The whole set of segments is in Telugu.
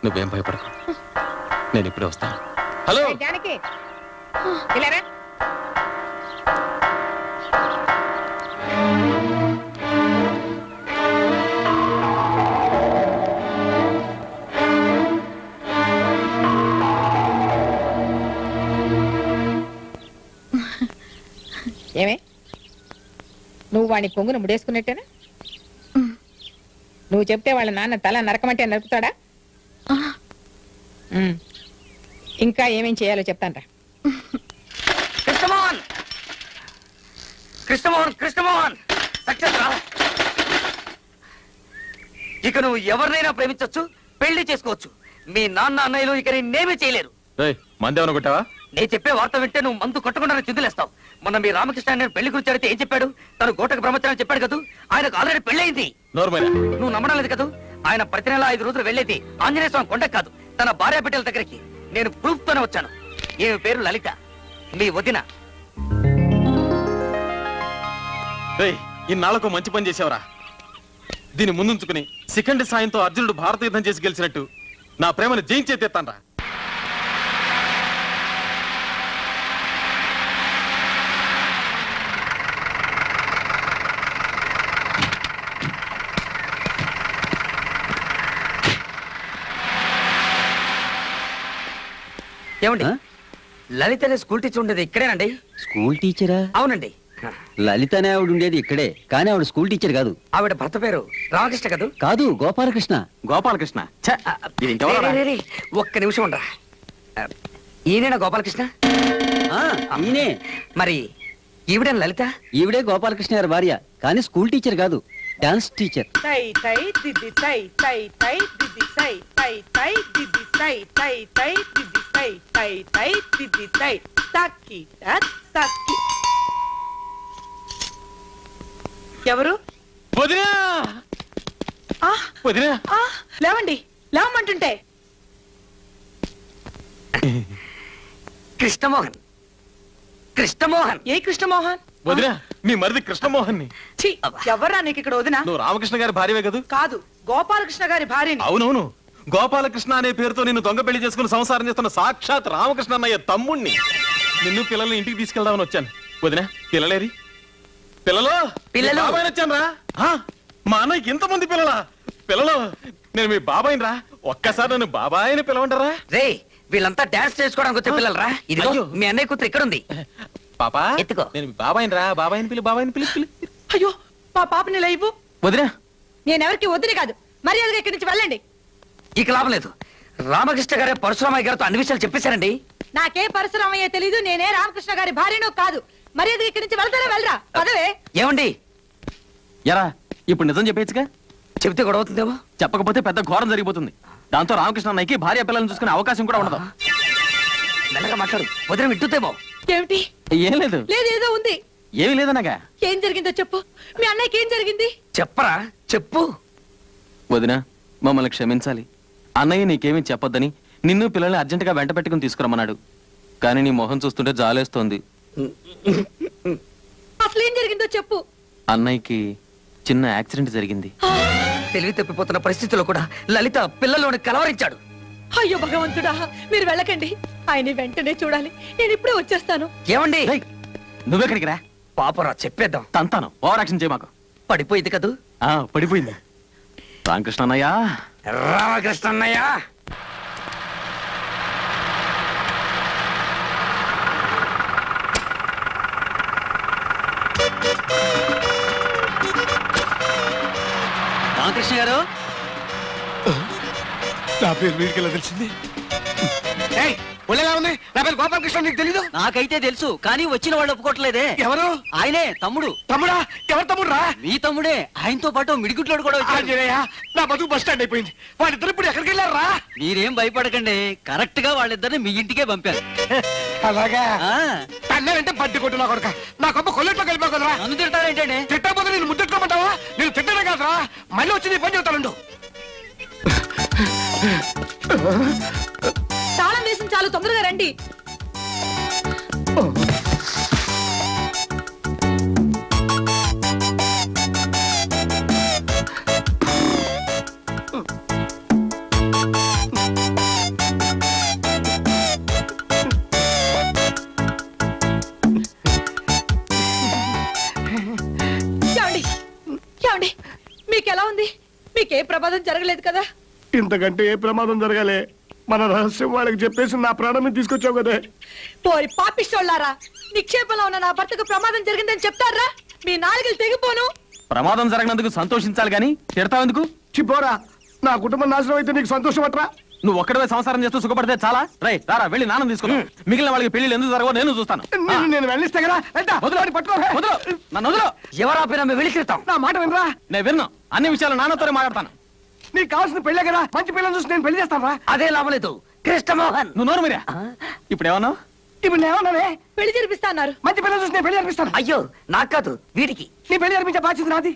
నువ్వేం భయపడకు, నేను ఇప్పుడే వస్తాను. హలో జానకి, ఇలా రా. ఏమే, నువ్వు వాడిని కొంగును ముడేసుకున్నట్టేనా? నువ్వు చెప్తే వాళ్ళ నాన్న తల నరకమంటే నరుకుతాడా? ఇంకా ఏమేం చేయాలో చెప్తాను. కృష్ణమోహన్, కృష్ణమోహన్, కృష్ణమోహన్, సక్సెస్ రా. ఇక నువ్వు ఎవరినైనా ప్రేమించవచ్చు, పెళ్లి చేసుకోవచ్చు. మీ నాన్న అన్నయ్యలు ఇక నేనేమీ చేయలేరు. మందేమను కొట్టావా? నేను చెప్పే వార్త వింటే నువ్వు మందు కొట్టకుండా చిందులేస్తావు. మొన్న మీ రామకృష్ణ నేను పెళ్లి గురించి అడిగితే ఏం చెప్పాడు? తను గోటకు బ్రహ్మచారం చెప్పాడు కదా, ఆయనకు ఆల్రెడీ పెళ్ళయింది. నువ్వు నమ్మడం లేదు కదా? ఆయన ప్రతి నెల 5 రోజులు వెళ్ళేది ఆంజనేయ స్వామి కొండకు కాదు, తన భార్య బిడ్డల దగ్గరికి. నేను ప్రూఫ్ తోనే వచ్చాను. ఈమె పేరు లలిత, మీ వదిన. ఇన్నాళ్లకు మంచి పని చేసావురా. దీన్ని ముందుంచుకుని శిఖండి సాయంతో అర్జునుడు భారత యుద్ధం చేసి గెలిచినట్టు నా ప్రేమను జయించేతేస్తాన్రా. ఏమండి, లలిత అనే స్కూల్ టీచర్ ఉండేది ఇక్కడేనండి? స్కూల్ టీచరా? అవునండి. లలిత అనే ఆవిడ ఉండేది ఇక్కడే, కానీ ఆవిడ స్కూల్ టీచర్ కాదు. ఆవిడ భర్త పేరు రామకృష్ణ కదూ? కాదు, గోపాలకృష్ణ. గోపాలకృష్ణ? ఒక్క నిమిషం ఉండరా. ఈయనేనా గోపాలకృష్ణ? ఈయనే. మరి ఈవిడేనా లలిత? ఈవిడే గోపాలకృష్ణ గారి భార్య, కానీ స్కూల్ టీచర్ కాదు, డాన్స్ టీచర్. ఎవరు? వదినా, వదినా, లేవండి, లేవమంటుంటే. కృష్ణమోహన్, కృష్ణమోహన్. ఏ కృష్ణమోహన్? వదినా, మీ మరిది కృష్ణమోహన్ ని. ఎవర్రా నీకు ఇక్కడ వదినా? నువ్వు రామకృష్ణ గారి భార్యవే కదా? కాదు, గోపాలకృష్ణ గారి భార్యని. అవునవును, గోపాలకృష్ణ అనే పేరుతో నిన్ను దొంగ పెళ్లి చేసుకుని సంసారం చేస్తున్న సాక్షాత్ రామకృష్ణ అన్నయ్య తమ్ముణ్ణి. నిన్ను పిల్లల్ని ఇంటికి తీసుకెళ్దామని వచ్చాను. వదినా, పిల్లలేరి? పిల్లలు వచ్చాను రా. మా అన్నయ్యకి ఇంతమంది పిల్లలా? పిల్లలు, నేను మీ బాబాయిని రా. ఒక్కసారి నన్ను బాబాయిని పిలవంటారా? రే, వీళ్ళంతా డాన్స్ చేసుకోవడానికి వచ్చే పిల్లలు రా. ఇది మీ అన్నయ్య కూతురు ఇక్కడ ఉంది. పాపా, ఎత్తుకో. నేను మీ బాబాయిని రా. బాబాయిని పిలు, బాబాయిని పిలు. అయ్యో, మా పాపని లైవ్. వదినా, నేనెవరికి వదిలి కాదు, మర్యాదగా ఇక్కడి నుంచి వెళ్ళండి. ఇక లాభం లేదు. రామకృష్ణ గారే పరశురామయ్య గారితో అన్ని విషయాలు చెప్పేశారండి. నాకే పరశురామయ్య తెలీదు, నేనే రామకృష్ణ గారి భార్యను కాదు. మర్యాదగా ఇక్కడి నుంచి వెళ్తారా? వెళ్ళరా, పదవే. ఏమండి, ఎరా ఇప్పుడు నిజం చెప్పేచ్చుగా? చెబితే గొడవ అవుతుందేమో. చెప్పకపోతే పెద్ద ఘోరం జరిగిపోతుంది. దాంతో రామకృష్ణ అన్నయ్యకి భార్య పిల్లలను చూసుకునే అవకాశం కూడా ఉండదు. మెల్లగా మాట్లాడు, వదిన వింటుందేమో. ఏమిటి? ఏం లేదు. లేదు, ఏదో ఉంది. ఏమీ లేదనగా. ఏం జరిగిందో చెప్పు. మీ అన్నయ్యకి ఏం జరిగింది? చెప్పరా, చెప్పు. వదినా, మమ్మల్ని క్షమించాలి. అన్నయ్య నీకేమీ చెప్పొద్దని నిన్ను పిల్లల్ని అర్జెంటుగా వెంట పెట్టుకుని తీసుకురమ్మన్నాడు. కానీ నీ మొహం చూస్తుంటే జాలేస్తోంది. అసలు ఏం జరిగిందో చెప్పు. అన్నయ్యకి చిన్న యాక్సిడెంట్ జరిగింది. తెలివి తప్పిపోతున్న పరిస్థితుల్లో కూడా లలిత పిల్లల్లోని కలవరించాడు. అయ్యో భగవంతుడా, మీరు వెళ్ళకండి. ఆయన వెంటనే చూడాలి. నేను ఇప్పుడే వచ్చేస్తాను. ఏమండి, నువ్వెక్కడికి రా. పాపరా, చెప్పేద్దాం. తంతాను, ఓవర్ యాక్షన్ చేయ మాకు. పడిపోయింది కదూ? పడిపోయింది. రామకృష్ణ అన్నయ్య, రామకృష్ణ అన్నయ్య. రామకృష్ణ గారు, నా పేరు వీడికి తెలిసింది. నా పేరు గోపాలకృష్ణ, నీకు తెలీదు? నాకైతే తెలుసు, కానీ వచ్చిన వాళ్ళు ఒప్పుకోవట్లేదే. ఎవరు? ఆయనే, తమ్ముడు. తమ్ముడా? ఎవరు తమ్ముడు రా? మీ తమ్ముడే. ఆయనతో పాటు మిడిగుడ్లోడు కూడా వచ్చాడు. నా బతుకు బస్ స్టాండ్ అయిపోయింది. వాళ్ళిద్దరు ఇప్పుడు ఎక్కడికి వెళ్ళారు రా? మీరేం భయపడకండి, కరెక్ట్ గా వాళ్ళిద్దరిని మీ ఇంటికే పంపారు. అలాగా? అన్నారంటే బడ్డి కొట్టు నా కొడుక. నా కొబ్బ కొల్లెట్లో కలిపోకదరా. నన్ను తిడతారేంటండి? తిట్టకపోతే నేను ముద్దెట్టుకోమంటావా? నేను తిట్టనే కాదురా, మళ్ళీ వచ్చి నీ పని చెబుతానుండు. తాళం వేసిన చాలు, తొందరగా రండి. మీకెలా ఉంది? మీకే ప్రమాదం జరగలేదు కదా? ఇంతకంటే ఏ ప్రమాదం జరగాలి? మన రహస్యం వాళ్ళకి చెప్పేసి నా ప్రాణాన్ని తీసుకొచ్చావు కదే. పోరి పాపిస్తోళ్ళారా, నిక్షేపంలో ఉన్న నా భర్తకు ప్రమాదం జరిగిందని చెప్తారా? మీ నాలుగులు తెగిపోను. ప్రమాదం జరగనందుకు సంతోషించాలి గాని తిడతావెందుకు? చిపోరా, నా కుటుంబం నాశనం అయితే నీకు సంతోషం అట్రా? నువ్వు ఒక్కడవే సంసారం చేస్తూ సుఖపడితే చాలా. రై రారా, వెళ్ళి నాన్న తీసుకున్నా. మిగిలిన వాళ్ళకి పెళ్లి ఎందుకు జరగవో నేను చూస్తాను. నేను వెళ్ళిస్తే కదా. నన్ను వదిలో. ఎవరాపినా మేము వెళ్ళి తీరుతాం. నా మాట వినరా? నేను విన్నా. అన్ని విషయాలు నాన్నతోనే మాట్లాడతాను. నీకు కావాల్సిన పెళ్ళే కదా, మంచి పిల్లని చూసి నేను పెళ్లి చేస్తాను రా. అదే లాభలేదు కృష్ణమోహన్. నువ్వు నోరు మీరా. ఇప్పుడు ఏమన్నావు? ఇప్పుడు నేనేమన్నానే? పెళ్లి జరిపిస్తా అన్నారు. మంచి పిల్లని చూసి నేను పెళ్లి జరిపిస్తాను. అయ్యో నాకు కాదు, వీడికి. నీ పెళ్లి జరిపించే బాధ్యత నాది.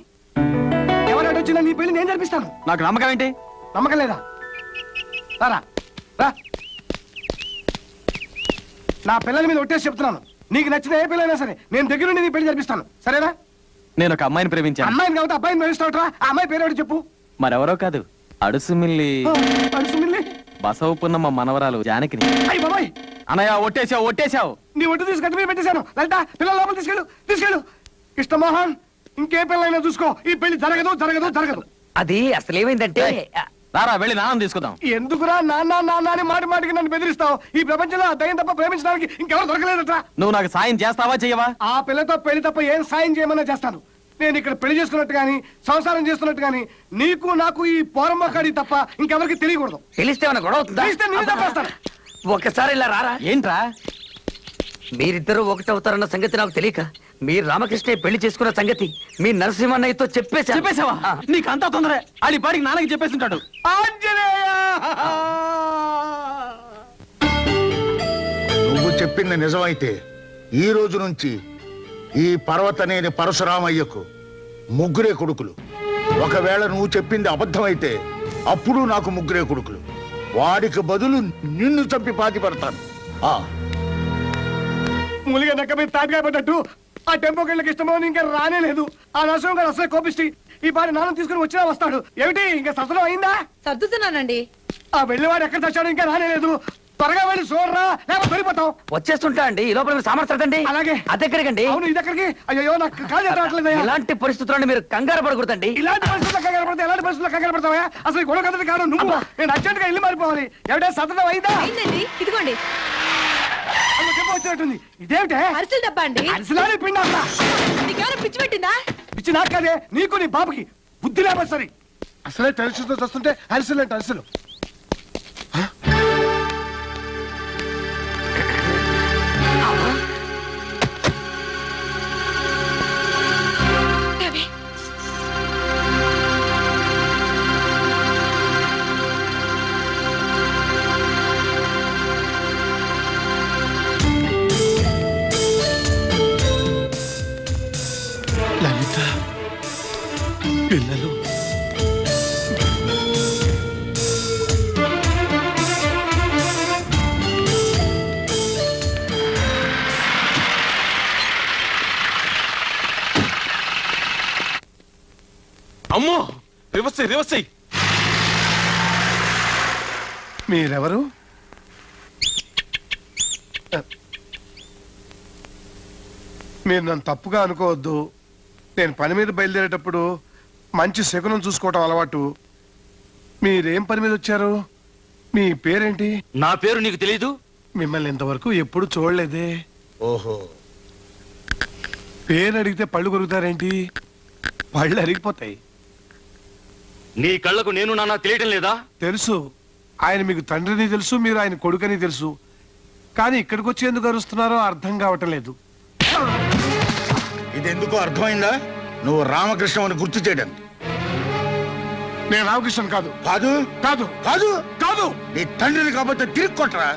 ఎవరైనా వచ్చినా నీ పెళ్లి నేను జరిపిస్తాను. నాకు నమ్మకం ఏంటి? నమ్మకం లేదా? రారా రా. నా పిల్లల మీద ఒట్టేసి చెప్తున్నాను, నీకు నచ్చిన ఏ పిల్లైనా సరే నేను దగ్గరుండి నీ పెళ్లి జరిపిస్తాను. సరేనా? నేను ఒక అమ్మాయిని ప్రేమించాను. అమ్మాయిని కాబట్టి అబ్బాయిని ప్రేమిస్తావుట్రా? ఆ అమ్మాయి పేరు ఎవరు చెప్పు. మరెవరో కాదు, అడుసుమిల్లి అడుసుమిల్లి బసవపున్నమ్మ మనవరాలు జానకిని. అయ్యి బాబాయ్, అన్నయ్య ఒట్టేశావు. నీ ఒట్టు తీసి గట్టి మీద పెట్టేశాను. లలిత, పిల్లల లోపల తీసుకెళ్ళు. కృష్ణమోహన్, ఇంకే పిల్లైనా చూసుకో, ఈ పెళ్లి జరగదు. అది అసలు ఏమైందంటే రారా, వెళ్ళి నాన్న తీసుకుందాం. ఎందుకురా నాన్న అని మాటికి నన్ను బెదిరిస్తావు? ఈ ప్రపంచంలో ఆ దయ్యం తప్ప ప్రేమించడానికి ఇంకెవరు దొరకలేదట్రా. నువ్వు నాకు సాయం చేస్తావా చెయ్యవా? ఆ పిల్లతో పెళ్లి తప్ప ఏం సాయం చేయమన్నా చేస్తాను. నేను ఇక్కడ పెళ్లి చేసుకున్నట్టు గాని సంసారం చేస్తున్నట్టు గాని నీకు నాకు ఈ పోరమ్మకాడి తప్ప ఇంకెవరికి తెలియకూడదు. తెలిస్తే ఏమైనా గొడవ అవుతుందా? తెలిస్తే నేను తప్పేస్తాను. ఒకసారి ఇలా రారా. ఏంట్రా? మీరిద్దరూ ఒకటవుతారన్న సంగతి నాకు తెలియక మీరు రామకృష్ణ పెళ్లి చేసుకున్న సంగతి మీ నరసింహన్నయ్యతో చెప్పేశావా? నీకు అంతా తొందరే. ఆడి పాడికి నాన్నకి చెప్పేసి ఉంటాడు. నువ్వు చెప్పింది నిజమైతే ఈ రోజు నుంచి ఈ పర్వతనేని పరశురామయ్యకు ముగ్గురే కొడుకులు. ఒకవేళ నువ్వు చెప్పింది అబద్ధమైతే అప్పుడు నాకు ముగ్గురే కొడుకులు. వాడికి బదులు నిన్ను చంపి పాతి పడతాను. మూలిగా నక్క మీద తాటికాయ పడ్డట్టు ఆ టెంపోకెళ్ళకి ఇష్టమో ఇంకా రానే లేదు. ఆ నరసింహం గారు అసలే కోపిష్టి. ఈ పారి నాన్న తీసుకుని వచ్చినా వస్తాడు. ఏమిటి ఇంకా ససనం అయిందా? సర్దుతున్నానండి. ఆ వెళ్ళివాడు ఎక్కడ తెచ్చాడు? ఇంకా రానే లేదు. త్వరగా వెళ్ళి చూడరా, లేకపోతే దొరికిపోతాం. వచ్చేస్తుంటా అండి. ఈ లోపల మీరు సామర్థ్యండి. అలాగే. అదెక్కడికండి? అవును, ఇదెక్కడికి? అయ్యో, నాకు కాదు రావట్లేదు. ఇలాంటి పరిస్థితుల్లో మీరు కంగారు పడకూడదండి. ఇలాంటి పరిస్థితుల్లో కంగారు పడతా? ఎలాంటి పరిస్థితుల్లో కంగారు పడతావా? అసలు గొడవ కథది కాదు నువ్వు. నేను అర్జెంట్ గా ఇల్లు మారిపోవాలి. ఎవడే సతనం అయిందా? అయిందండి, ఇదిగోండి. వచ్చినట్టుంది. ఇదేమిటే? అరిసెల డబ్బా అండి. అరిసెలాని పిండి అంతా. నీకేమైనా పిచ్చి పెట్టిందా? పిచ్చి నాకు కాదే, నీకు నీ బాబుకి బుద్ధి లేకపోతే సరే. అసలే టెన్షన్తో వస్తుంటే అరిసెలు అంటే అరిసెలు. లలిత, పిల్లలు అమ్మో, రివర్స్. మీరెవరు? మీరు నన్ను తప్పుగా అనుకోవద్దు. నేను పని మీద బయలుదేరేటప్పుడు మంచి శకునం చూసుకోవటం అలవాటు. మీరేం పని మీద వచ్చారు? మీ పేరేంటి? నా పేరు నీకు తెలీదు? మిమ్మల్ని ఇంతవరకు ఎప్పుడు చూడలేదే. ఓహో, పేరు అడిగితే పళ్ళు కొరుకుతారేంటి? పళ్ళు అరిగిపోతాయి. నీ కళ్ళకు నేను నాన్న తెలియటం లేదా? తెలుసు. ఆయన మీకు తండ్రిని తెలుసు, మీరు ఆయన కొడుకని తెలుసు. కానీ ఇక్కడికి వచ్చి ఎందుకు అరుస్తున్నారో అర్థం కావటం లేదు. ఇది ఎందుకో అర్థమైందా? నువ్వు రామకృష్ణ అని గుర్తు చేయడానికి. నేను రామకృష్ణ కాదు. కాదు కాదు కాదు కాదు. నీ తండ్రిని కాబట్టి తిరిగి కొట్టరా.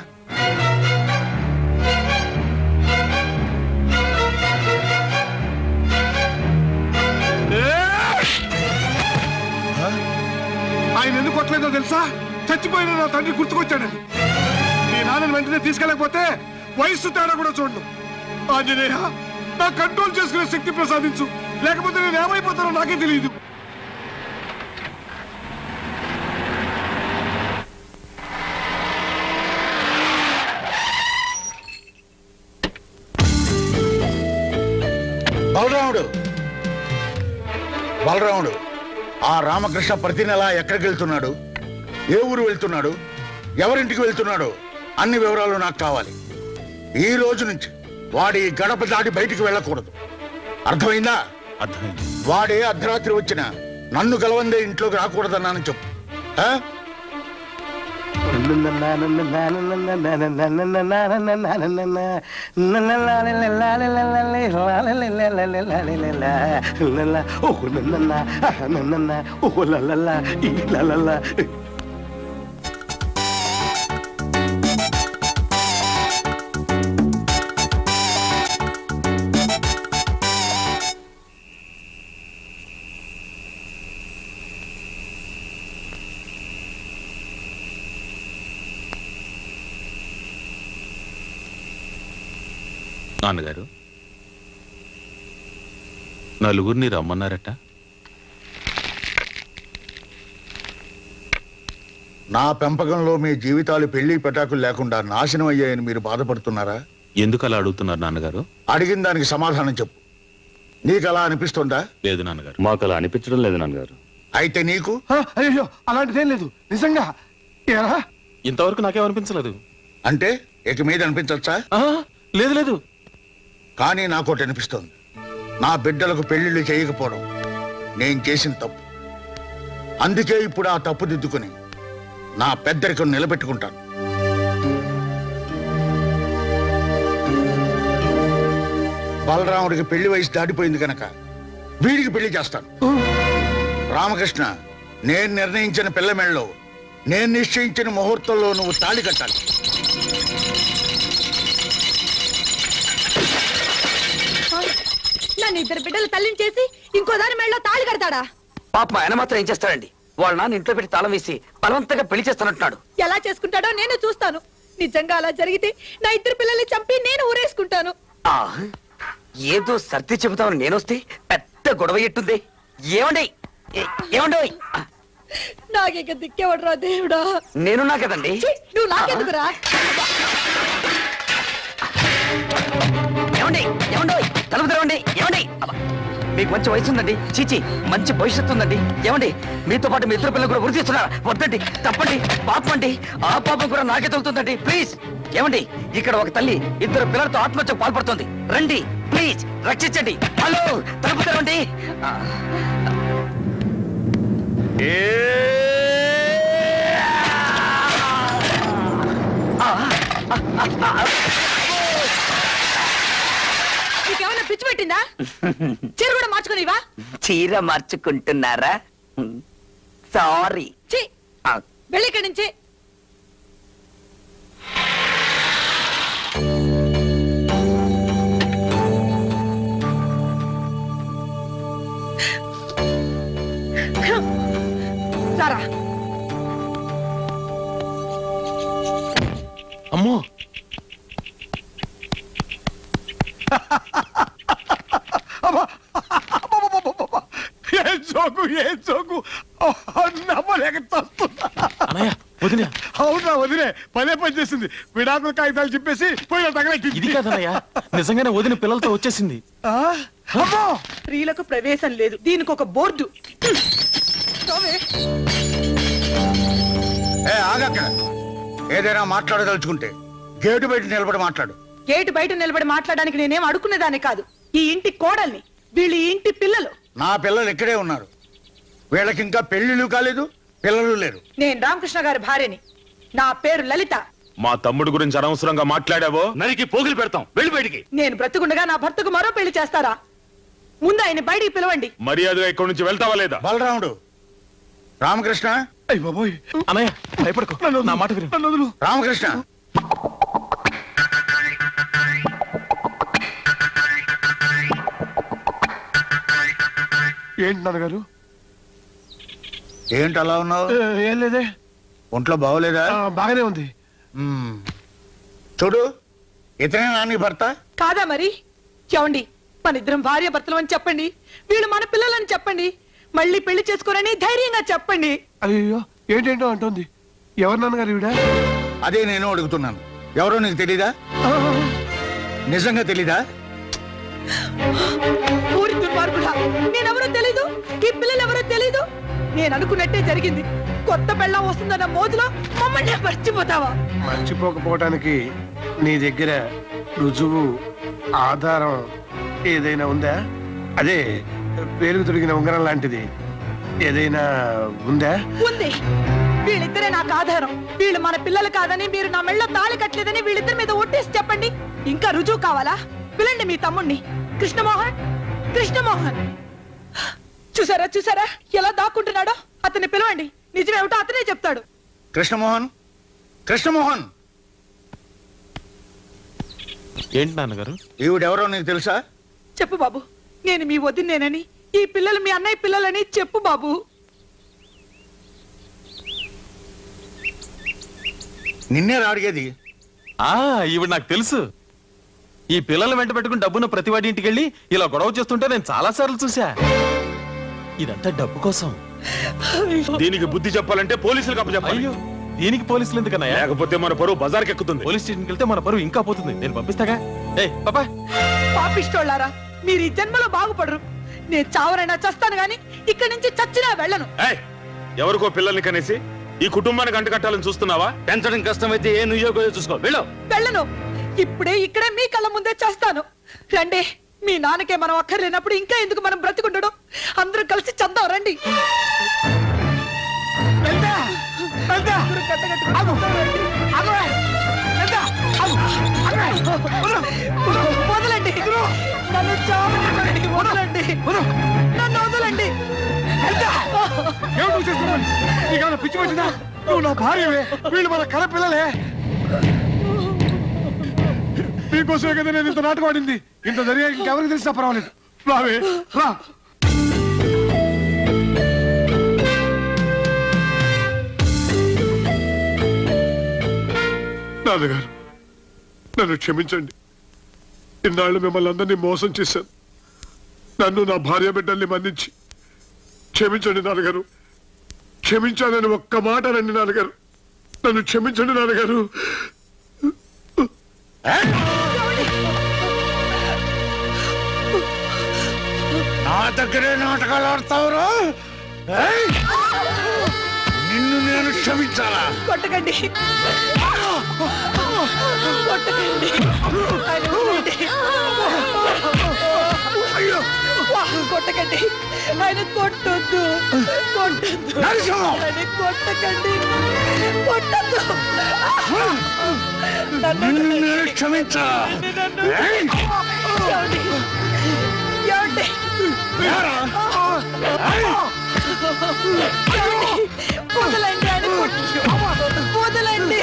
ఆయన ఎందుకు కొట్టలేదో తెలుసా? చచ్చిపోయిన నా తండ్రి గుర్తుకొచ్చాడని. నీ నాన్నని వెంటనే తీసుకెళ్ళకపోతే వయస్సు తేడా కూడా చూడను. ఆంజనేయ, నా కంట్రోల్ చేసుకునే శక్తి ప్రసాదించు, లేకపోతే నేను ఏమైపోతానో నాకే తెలియదు. బలరాముడు ఆ రామకృష్ణ ప్రతి నెల ఎక్కడికి వెళ్తున్నాడు, ఏ ఊరు వెళ్తున్నాడు, ఎవరింటికి వెళ్తున్నాడో అన్ని వివరాలు నాకు కావాలి. ఈ రోజు నుంచి వాడి గడప దాటి బయటికి వెళ్ళకూడదు. అర్థమైందా? అర్థమైంది. వాడే అర్ధరాత్రి వచ్చిన నన్ను గలవందే ఇంట్లోకి రాకూడదన్నానని చెప్పు. ఆ? నాన్నగారు, నలుగురిని రమ్మన్నారట. నా పెంపకంలో మీ జీవితాలు పెళ్లి పెటాకులు లేకుండా నాశనం అయ్యాయని మీరు బాధపడుతున్నారా? ఎందుకు అలా అడుగుతున్నారు నాన్నగారు? అడిగిన దానికి సమాధానం చెప్పు. నీకు అలా అనిపిస్తుందా? లేదు నాన్నగారు. మాకు అలా అనిపించడం లేదు నాన్నగారు. అయితే నీకు? అయ్యో అలాంటిదేం లేదు నిజంగా. ఏరా? ఇంతవరకు నాకేమనిపించలేదు. అంటే ఇక మీద అనిపించచ్చా? లేదు లేదు. కానీ నాకోటి అనిపిస్తోంది. నా బిడ్డలకు పెళ్లిళ్ళు చేయకపోవడం నేను చేసిన తప్పు. అందుకే ఇప్పుడు ఆ తప్పు దిద్దుకుని నా పెద్దరికం నిలబెట్టుకుంటాను. బలరాముడికి పెళ్లి వయసు దాటిపోయింది కనుక వీడికి పెళ్లి చేస్తాను. రామకృష్ణ, నేను నిర్ణయించిన పిల్ల మెళ్ళలో నేను నిశ్చయించిన ముహూర్తంలో నువ్వు తాళి కట్టాలి. నన్ను ఇద్దరు బిడ్డలు తల్లిని చేసి ఇంకో దాని మెళ్ళలో తాళి కడతాడా? పాపం ఆయన మాత్రం ఏం చేస్తాడండి? వాళ్ళ నాన్న ఇంట్లో పెట్టి తాళం వేసి బలవంతంగా పెళ్లి చేస్తానంటున్నాడు. ఎలా చేసుకుంటాడో నేను చూస్తాను. నిజంగా అలా జరిగితే నా ఇద్దరు పిల్లల్ని చంపి నేను ఊరేసుకుంటాను. ఆ, ఏదో సర్ది చెబుతామని నేనొస్తే పెద్ద గొడవ ఎట్టుంది. ఏమండి ఏమండి, నాకిక దిక్కేవడరా దేవుడా. నేనున్నా కదండి. ఛీ, నువ్వు నాకెందుకురా? ఏమండి ఏమండి, తలుపు తెరవండి. ఏమండి, అబ్బా, మీకు మంచి వయసు ఉందండి. చీచి, మంచి భవిష్యత్తు ఉందండి. ఏమండి, మీతో పాటు మీ ఇద్దరు పిల్లలు కూడా వృద్ధి చేస్తున్నారా? వద్దండి, తప్పండి, పాపం అండి. ఆ పాపం కూడా నాకే తగ్గుతుందండి. ప్లీజ్. ఏమండి, ఇక్కడ ఒక తల్లి ఇద్దరు పిల్లలతో ఆత్మహత్యకు పాల్పడుతుంది. రండి ప్లీజ్, రక్షించండి. హలో, తలుపు తెరవండి. నీకేమన్నా పిచ్చి పెట్టిందా? చీర కూడా మార్చుకునివా? చీర మార్చుకుంటున్నారా? సారీ. వెళ్ళి ఇక్కడి నుంచి. సారా అమ్మో, ఏ జోకు నమ్మలేక తస్తున్నా. అన్నయ్య, వదినా. అవునా వదిలే, పదే పని చేసింది. విడాకుల కాగితాలు చెప్పేసి పోయిన ఇది తగలెక్కి. కాదన్నయ్య, నిజంగానే వదిన పిల్లలతో వచ్చేసింది. అమ్మో, స్త్రీలకు ప్రవేశం లేదు, దీనికి ఒక బోర్డు. ఆగక్కడ. ఏదైనా మాట్లాడదలుచుకుంటే గేటు బయట నిలబడి మాట్లాడు. గేటు బయట నిలబడి మాట్లాడడానికి నేనేం అడుక్కునేదాన్ని కాదు. ఈ ఇంటి కోడల్ని, వీళ్ళు ఈ ఇంటి పిల్లలు. నా పిల్లలు ఇక్కడే ఉన్నారు. వీళ్ళకి ఇంకా పెళ్లిళ్ళు కాలేదు, పిల్లలు లేరు. నేను రామకృష్ణ గారి భార్యని. నా పేరు లలిత. మా తమ్ముడు గురించి అనవసరంగా మాట్లాడావో నరికి పోగులు పెడతాం. వెళ్ళి బయటికి. నేను బ్రతుకుండగా నా భర్తకు మరో పెళ్లి చేస్తారా? ముందు ఆయన బయటికి పిలవండి. మర్యాదగా ఇక్కడి నుంచి వెళ్తావా లేదా? బలరాముడు, రామకృష్ణ. అయ్య బాబోయ్, అన్నయ్య, భయపడకు, నా మాట విను. నన్ను వదులు. రామకృష్ణ, ఏంటి నాన్నగారు? ఏంటి అలా ఉన్నావు? ఏం లేదే. ఒంట్లో బాగోలేదా? బాగానే ఉంది. చూడు, ఇతనే నాని భర్త. కాదా మరి? చెవండి, మన ఇద్దరం భార్య భర్తలు అని చెప్పండి. వీళ్ళు మన పిల్లలని చెప్పండి. మళ్ళీ పెళ్లి చేసుకోరని ధైర్యంగా చెప్పండి. అయ్యో, ఏంటేంటో అంటుంది. ఎవరు నాన్నగారు ఈవిడ? అదే నేను అడుగుతున్నాను. ఎవరో నీకు తెలీదా? నిజంగా తెలీదా? ఊరి ఓరి దుర్మార్గుడా, నేనెవరో తెలీదు, ఈ పిల్లలు ఎవరో తెలీదు. నేను అనుకున్నట్టే జరిగింది. కొత్త పెళ్ళం వస్తుందన్న మోజులో మమ్మల్ని మర్చిపోతావా? మర్చిపోకపోవటానికి నీ దగ్గర రుజువు, ఆధారం ఏదైనా ఉందా? అదే పేరుకు తొడిగిన ఉంగరం లాంటిది ఏదైనా ఉందా? ఉంది. వీళ్ళిద్దరే నాకు ఆధారం. వీళ్ళు మన పిల్లలు కాదని, మీరు నా మెళ్ళో తాళి కట్టలేదని వీళ్ళిద్దరి మీద ఒట్టేసి చెప్పండి. ఇంకా రుజువు కావాలా? పిలండి మీ తమ్ముణ్ణి, కృష్ణమోహన్. కృష్ణమోహన్ చూసారా చూసారా ఎలా దాక్కుంటున్నాడో? అతన్ని పిలవండి, నిజమేమిటో అతనే చెప్తాడు. కృష్ణమోహన్, కృష్ణమోహన్, ఏంటి నాన్నగారు? ఈవిడెవరో నీకు తెలుసా? చెప్పు బాబు, నేను మీ వదినేనని, ఈ పిల్లలు మీ అన్నయ్య పిల్లలని చెప్పు బాబు. నిన్నే అడిగేది. ఈవిడ నాకు తెలుసు. ఈ పిల్లలు వెంట పెట్టుకుని డబ్బున్న ప్రతివాడి ఇంటికి వెళ్ళి ఇలా గొడవ చేస్తుంటే నేను చాలా సార్లు చూసా. ఇదంతా డబ్బు కోసం. దీనికి బుద్ధి చెప్పాలంటే పోలీసులకు అప్పచెప్పాలి. అయ్యో, దీనికి పోలీసులు ఎందుకన్నాయా? లేకపోతే మన పరువు బజార్కి ఎక్కుతుంది. పోలీస్ స్టేషన్కి వెళ్తే మన పరువు ఇంకా పోతుంది. నేను పంపిస్తాగా. పాపా, పాపిష్టోళ్ళారా, మీరు ఈ జన్మలో బాగుపడరు. నేను చావరైనా చస్తాను గాని ఇక్కడి నుంచి చచ్చినా వెళ్ళను. ఎవరికో పిల్లల్ని కనేసి ఈ కుటుంబానికి అంటకట్టాలని చూస్తున్నావా? పెంచడం కష్టమైతే ఏ నుయ్యో చూసుకో. వెళ్ళను. ఇప్పుడే ఇక్కడే మీ కళ్ళ ముందే చేస్తాను. రండి, మీ నాన్నకే మనం అక్కర్లేనప్పుడు ఇంకా ఎందుకు మనం బ్రతికుండడం? అందరూ కలిసి చందాం రండి. వదలండి, నన్ను చావనివ్వండి. వదలండి, నన్ను వదలండి. పిచ్చి వచ్చిందా? నువ్వు నా భార్యవే, వీళ్ళు మన కళ పిల్లలే. నీకోసమే కదా నేను ఇంత నాటకం ఆడింది. ఇంత జరిగా ఇంకెవరికి తెలిసినా పర్వాలేదు. రావే రా. నాన్నగారు, నన్ను క్షమించండి. ఇన్నాళ్ళు మిమ్మల్ని అందరినీ మోసం చేశాను. నన్ను, నా భార్య బిడ్డల్ని మన్నించి క్షమించండి నాన్నగారు. క్షమించాలని ఒక్క మాట రండి నాన్నగారు. నన్ను క్షమించండి నాన్నగారు. నా దగ్గరే నాటకాలు ఆడతావురా? నిన్ను నేను క్షమించాలా? కొట్టకండి, కొట్టకండి. కొట్టకండి, ఆయన కొట్టొద్దు, కొట్టొద్దు, ఆయన కొట్టకండి, కొట్టొద్దు. నిన్ను నేను క్షమించాలా? వదలండి, ఆయన వదలండి.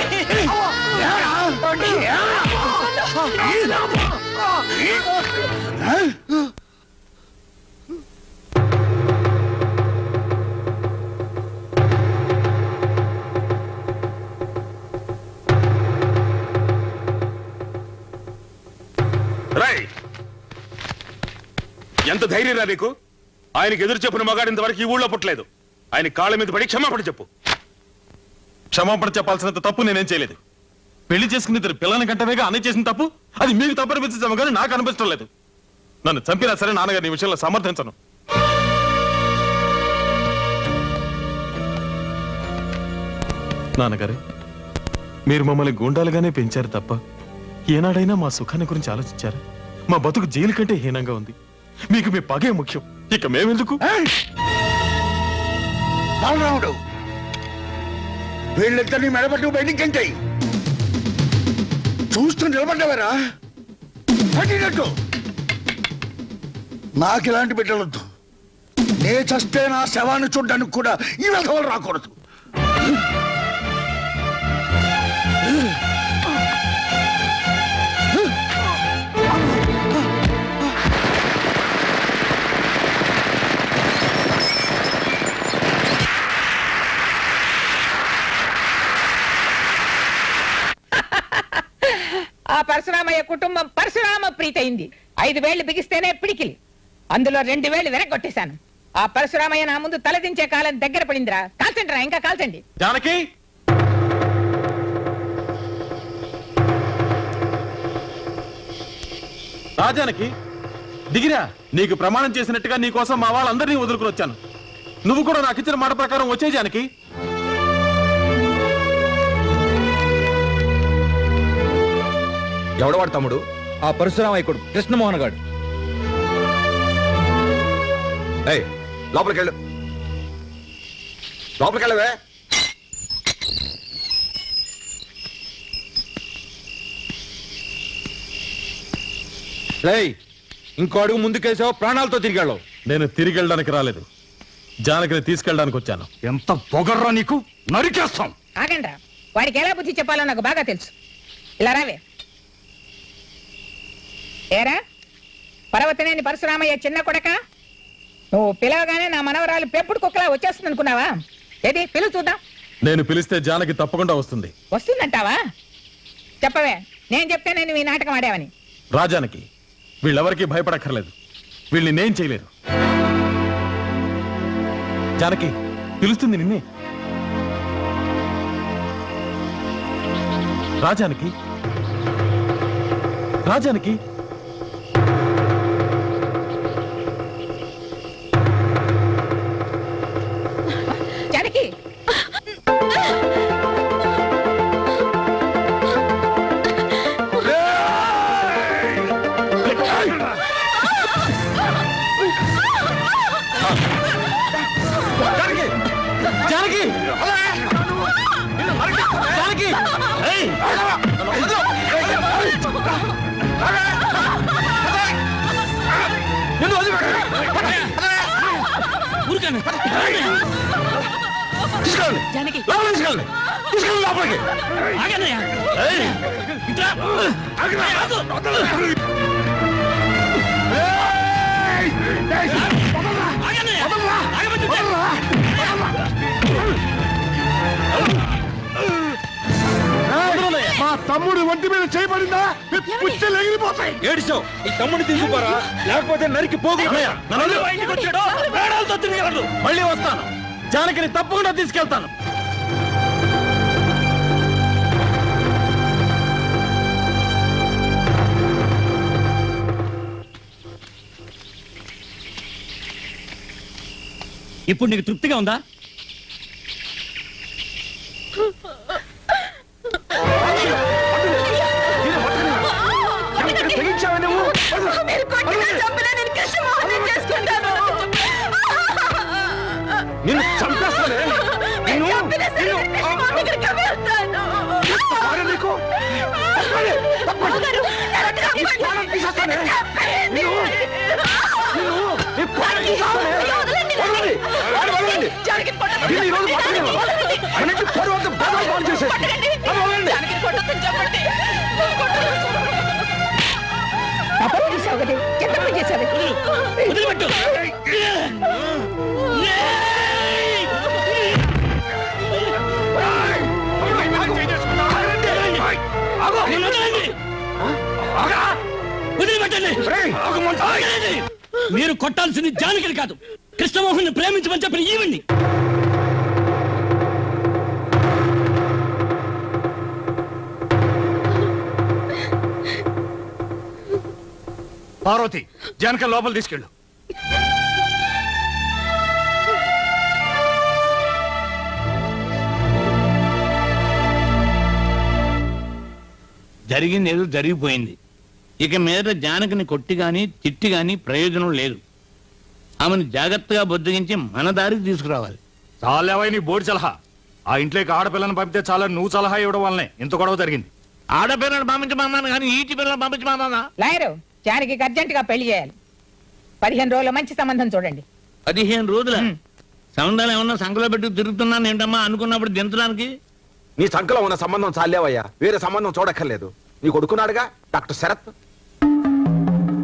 ఎంత ధైర్యం రా నీకు? ఆయనకి ఎదురు చెప్పిన మగాడు ఇంతవరకు ఈ ఊళ్ళో పుట్టలేదు. ఆయన కాళ్ళ మీద పడి క్షమాపణ చెప్పు. క్షమాపణ చెప్పాల్సినంత తప్పు నేనేం చేయలేదు. పెళ్లి చేసుకుని ఇద్దరు పిల్లల కంటవేగా అన్నయ్య చేసిన తప్పు అది మీకు తప్పు అనిపించడం కానీ నాకు అనిపించడం లేదు. నన్ను చంపినా సరే నాన్నగారి ఈ విషయంలో సమర్థించను. నాన్నగారు, మీరు మమ్మల్ని గూండాలుగానే పెంచారు తప్ప ఏనాడైనా మా సుఖాన్ని గురించి ఆలోచించారా? మా బతుకు జైలు కంటే హీనంగా ఉంది. మీకు మీ పగే ముఖ్యం, ఇక మేమెందుకు? బాలరాముడు, వీళ్ళిద్దరిని మెడబట్టు బయటికి గెంటాయి. చూస్తూ నిలబడ్డావరా? పట్టినట్టు నాకు ఇలాంటి బిడ్డలొద్దు. నే చస్తే నా శవాన్ని చూడ్డానికి కూడా ఈ విధవలు రాకూడదు. ఆ పరశురామయ్య కుటుంబం పరశురామ ప్రీతయింది. 5 వేళ్లు బిగిస్తేనే పిడికిలి, అందులో 2 వేళ్లు వెనక్కొట్టేశాను. ఆ పరశురామయ్య నా ముందు తలదించే కాలం దగ్గర పడిందిరా. కాల్చండి రా, ఇంకా కాల్చండి. జానకి, రాజానకి దిగిరా. నీకు ప్రమాణం చేసినట్టుగా నీ కోసం మా వాళ్ళందరినీ వదులుకుని వచ్చాను. నువ్వు కూడా నాకు ఇచ్చిన మాట ప్రకారం వచ్చే జానకి. ఎవడవాడు తమ్ముడు? ఆ పరశురామయ్యకుడు కృష్ణమోహన్ గారు. లోపలికి వెళ్ళు, లోపలికి వెళ్ళవే. ఇంకో అడుగు ముందుకేసావు ప్రాణాలతో తిరిగి వెళ్ళావు. నేను తిరిగి వెళ్ళడానికి రాలేదు, జానకిని తీసుకెళ్ళడానికి వచ్చాను. ఎంత పొగర్రా నీకు, నరికేస్తాం. ఆగండ్రా, వాడికి ఎలా బుద్ధి చెప్పాలో నాకు బాగా తెలుసు. ఇలా రావే. ఏరా పర్వతనేని పరశురామయ్య చిన్న కొడక, నువ్వు పిలవగానే నా మనవరాలు పెప్పుడు కుక్కలా వచ్చేస్తుంది అనుకున్నావా? ఏది పిలువు చూద్దాం. నేను పిలిస్తే జానకి తప్పకుండా వస్తుంది. వస్తుందంటావా? చెప్పవే, నేను చెప్తే నువ్వు ఈ నాటకం ఆడావని. రాజానికి వీళ్ళెవరికి భయపడక్కర్లేదు, వీళ్ళని నేను చేయలేరు. జానకి పిలుస్తుంది నిన్నే. రాజానికి రాజానికి జానకి జానకి జానకి మా తమ్ముడు ఒంటి మీద చేయబడిందా పుచ్చలు ఎగిరిపోతాయి. ఏడిచావు, ఈ తమ్ముడిని తీసుకుపోరా, లేకపోతే నరికి పోగు. మళ్ళీ వస్తాను, జానకిని తప్పకుండా తీసుకెళ్తాను. ఇప్పుడు నీకు తృప్తిగా ఉందా? నిన్ను చంపేస్తానే. మీరు కొట్టాల్సింది జానకిని కాదు, కృష్ణమోహన్ ప్రేమించమని చెప్పిన ఈవిడ్ని. పార్వతి, జానకి లోపల తీసుకెళ్ళు. జరిగింది ఏదో జరిగిపోయింది. ఇక మీద జానకిని కొట్టి గాని తిట్టి గాని ప్రయోజనం లేదు. ఆమెను జాగ్రత్తగా బొద్దిగించి మన దారికి తీసుకురావాలి. చాలేవై నీ బోర్డు సలహా. ఆ ఇంట్లోకి ఆడపిల్లని పంపితే చాలా నువ్వు సలహా ఇవ్వడం వల్లనే ఇంత గొడవ జరిగింది. ఆడపిల్లని పంపించమన్నాను కానీ ఈటి పిల్లలు పంపించమన్నా. లాయరు, జానకి అర్జెంట్ గా పెళ్లి చేయాలి. 15 రోజుల మంచి సంబంధం చూడండి. 15 రోజుల సంబంధాలు ఏమన్నా సంఖలో పెట్టి తిరుగుతున్నాను ఏంటమ్మా అనుకున్నప్పుడు దించడానికి. నీ సంఖలో ఉన్న సంబంధం చాలేవయ్యా, వేరే సంబంధం చూడక్కర్లేదు. నీ కొడుకున్నాడుగా డాక్టర్ శరత్,